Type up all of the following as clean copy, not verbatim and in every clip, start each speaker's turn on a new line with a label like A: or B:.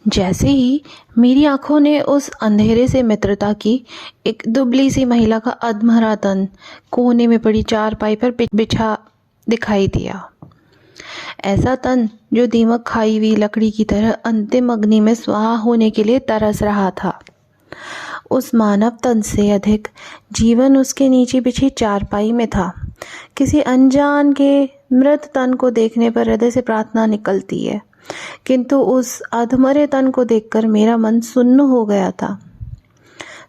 A: जैसे ही मेरी आंखों ने उस अंधेरे से मित्रता की, एक दुबली सी महिला का अधमरा तन कोने में पड़ी चारपाई पर बिछा दिखाई दिया। ऐसा तन जो दीमक खाई हुई लकड़ी की तरह अंतिम अग्नि में स्वाहा होने के लिए तरस रहा था। उस मानव तन से अधिक जीवन उसके नीचे बिछी चारपाई में था। किसी अनजान के मृत तन को देखने पर हृदय से प्रार्थना निकलती है, किंतु उस अधमरे तन को देखकर मेरा मन सुन्न हो गया था।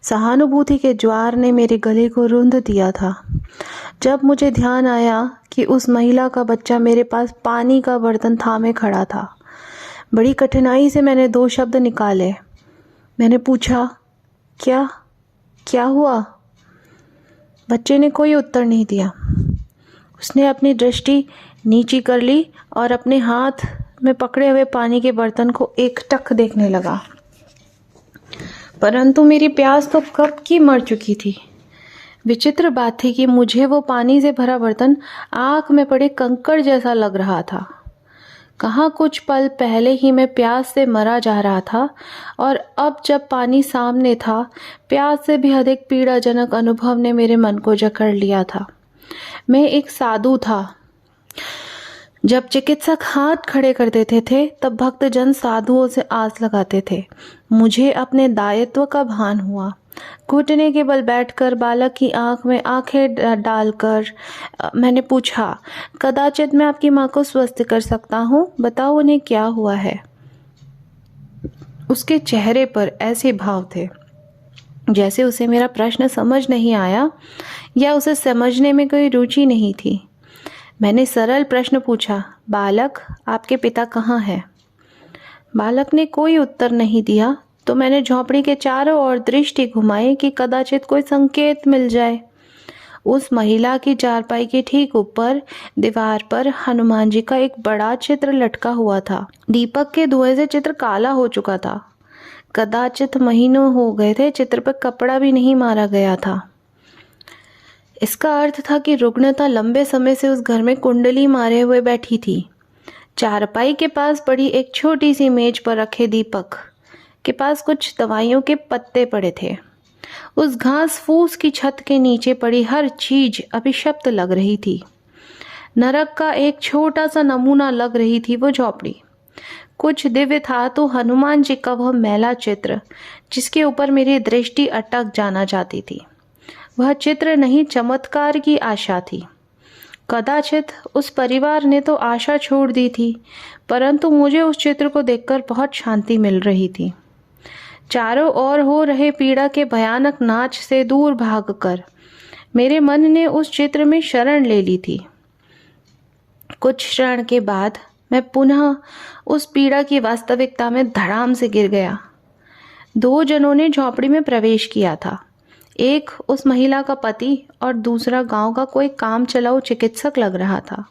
A: सहानुभूति के ज्वार ने मेरे गले को रुंध दिया था। जब मुझे ध्यान आया कि उस महिला का बच्चा मेरे पास पानी का बर्तन थामे खड़ा था, बड़ी कठिनाई से मैंने 2 शब्द निकाले। मैंने पूछा, क्या क्या हुआ? बच्चे ने कोई उत्तर नहीं दिया। उसने अपनी दृष्टि नीची कर ली और अपने हाथ में पकड़े हुए पानी के बर्तन को एकटक देखने लगा। परंतु मेरी प्यास तो कब की मर चुकी थी। विचित्र बात थी कि मुझे वो पानी से भरा बर्तन आँख में पड़े कंकड़ जैसा लग रहा था। कहाँ कुछ पल पहले ही मैं प्यास से मरा जा रहा था, और अब जब पानी सामने था, प्यास से भी अधिक पीड़ाजनक अनुभव ने मेरे मन को जकड़ लिया था। मैं एक साधु था। जब चिकित्सक हाथ खड़े कर देते थे, तब भक्तजन साधुओं से आस लगाते थे। मुझे अपने दायित्व का भान हुआ। घुटने के बल बैठकर बालक की आंख में आंखें डालकर मैंने पूछा, कदाचित मैं आपकी माँ को स्वस्थ कर सकता हूँ, बताओ उन्हें क्या हुआ है। उसके चेहरे पर ऐसे भाव थे जैसे उसे मेरा प्रश्न समझ नहीं आया या उसे समझने में कोई रुचि नहीं थी। मैंने सरल प्रश्न पूछा, बालक, आपके पिता कहाँ हैं? बालक ने कोई उत्तर नहीं दिया, तो मैंने झोंपड़ी के चारों ओर दृष्टि घुमाई कि कदाचित कोई संकेत मिल जाए। उस महिला की चारपाई के ठीक ऊपर दीवार पर हनुमान जी का एक बड़ा चित्र लटका हुआ था। दीपक के धुएं से चित्र काला हो चुका था। कदाचित महीनों हो गए थे चित्र पर कपड़ा भी नहीं मारा गया था। इसका अर्थ था कि रुग्णता लंबे समय से उस घर में कुंडली मारे हुए बैठी थी। चारपाई के पास पड़ी एक छोटी सी मेज पर रखे दीपक के पास कुछ दवाइयों के पत्ते पड़े थे। उस घास फूस की छत के नीचे पड़ी हर चीज अभिशप्त लग रही थी। नरक का एक छोटा सा नमूना लग रही थी वो झोपड़ी। कुछ दिव्य था तो हनुमान जी का वह मैला चित्र, जिसके ऊपर मेरी दृष्टि अटक जाना चाहती थी। वह चित्र नहीं, चमत्कार की आशा थी। कदाचित उस परिवार ने तो आशा छोड़ दी थी, परंतु मुझे उस चित्र को देखकर बहुत शांति मिल रही थी। चारों ओर हो रहे पीड़ा के भयानक नाच से दूर भागकर मेरे मन ने उस चित्र में शरण ले ली थी। कुछ क्षण के बाद मैं पुनः उस पीड़ा की वास्तविकता में धड़ाम से गिर गया। 2 जनों ने झोपड़ी में प्रवेश किया था। एक उस महिला का पति और दूसरा गांव का कोई काम चलाऊ चिकित्सक लग रहा था।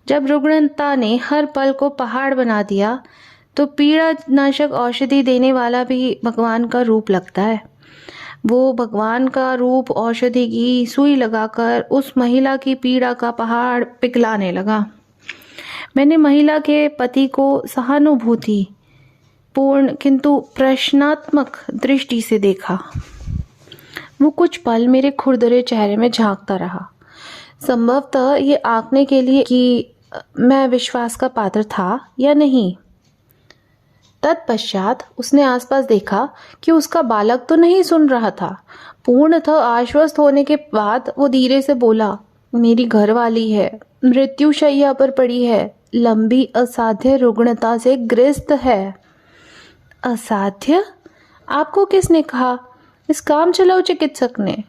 A: जब रुग्णता ने हर पल को पहाड़ बना दिया, तो पीड़ा नाशक औषधि देने वाला भी भगवान का रूप लगता है। वो भगवान का रूप औषधि की सुई लगाकर उस महिला की पीड़ा का पहाड़ पिघलाने लगा। मैंने महिला के पति को सहानुभूति पूर्ण किंतु प्रश्नात्मक दृष्टि से देखा। वो कुछ पल मेरे खुरदरे चेहरे में झांकता रहा, संभवतः ये आंकने के लिए कि मैं विश्वास का पात्र था या नहीं। तत्पश्चात उसने आसपास देखा कि उसका बालक तो नहीं सुन रहा था। पूर्णतः आश्वस्त होने के बाद वो धीरे से बोला, मेरी घरवाली है, मृत्युशैया पर पड़ी है, लंबी असाध्य रुग्णता से ग्रस्त है। असाध्य? आपको किसने कहा? इस काम चलाऊ चिकित्सक ने।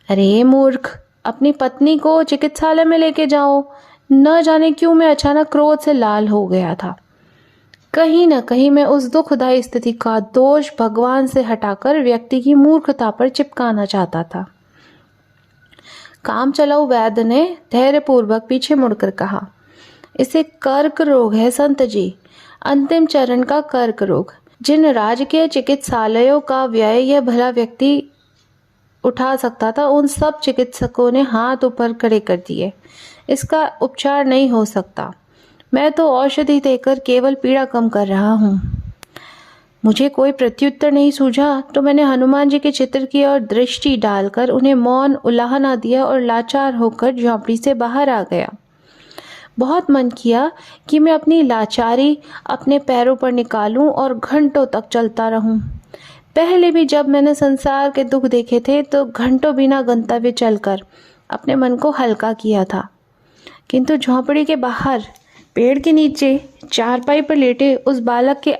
A: अरे मूर्ख, अपनी पत्नी को चिकित्सालय में लेके जाओ। न जाने क्यों मैं अचानक क्रोध से लाल हो गया था। कहीं न कहीं मैं उस दुखदायी स्थिति का दोष भगवान से हटाकर व्यक्ति की मूर्खता पर चिपकाना चाहता था। काम चलाऊ वैद्य ने धैर्यपूर्वक पीछे मुड़कर कहा, इसे कर्क रोग है संत जी, अंतिम चरण का कर्क रोग। जिन राजकीय चिकित्सालयों का व्यय यह भला व्यक्ति उठा सकता था, उन सब चिकित्सकों ने हाथ ऊपर खड़े कर दिए। इसका उपचार नहीं हो सकता। मैं तो औषधि देकर केवल पीड़ा कम कर रहा हूँ। मुझे कोई प्रत्युत्तर नहीं सूझा तो मैंने हनुमान जी के चित्र की ओर दृष्टि डालकर उन्हें मौन उलाहना दिया और लाचार होकर झोंपड़ी से बाहर आ गया। बहुत मन किया कि मैं अपनी लाचारी अपने पैरों पर निकालूं और घंटों तक चलता रहूं। पहले भी जब मैंने संसार के दुख देखे थे तो घंटों बिना गंतव्य चलकर अपने मन को हल्का किया था, किंतु झोंपड़ी के बाहर पेड़ के नीचे चारपाई पर लेटे उस बालक के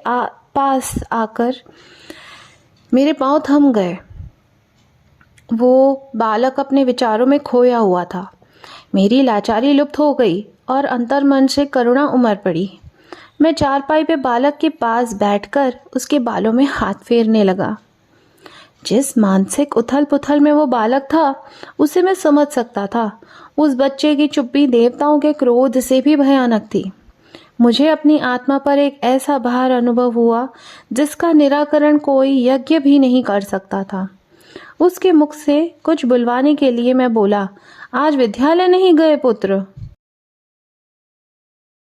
A: पास आकर मेरे पांव थम गए। वो बालक अपने विचारों में खोया हुआ था। मेरी लाचारी लुप्त हो गई और अंतर्मन से करुणा उमड़ पड़ी। मैं चारपाई पे बालक के पास बैठकर उसके बालों में हाथ फेरने लगा। जिस मानसिक उथल पुथल में वो बालक था उसे मैं समझ सकता था। उस बच्चे की चुप्पी देवताओं के क्रोध से भी भयानक थी। मुझे अपनी आत्मा पर एक ऐसा भार अनुभव हुआ जिसका निराकरण कोई यज्ञ भी नहीं कर सकता था। उसके मुख से कुछ बुलवाने के लिए मैं बोला, आज विद्यालय नहीं गए पुत्र?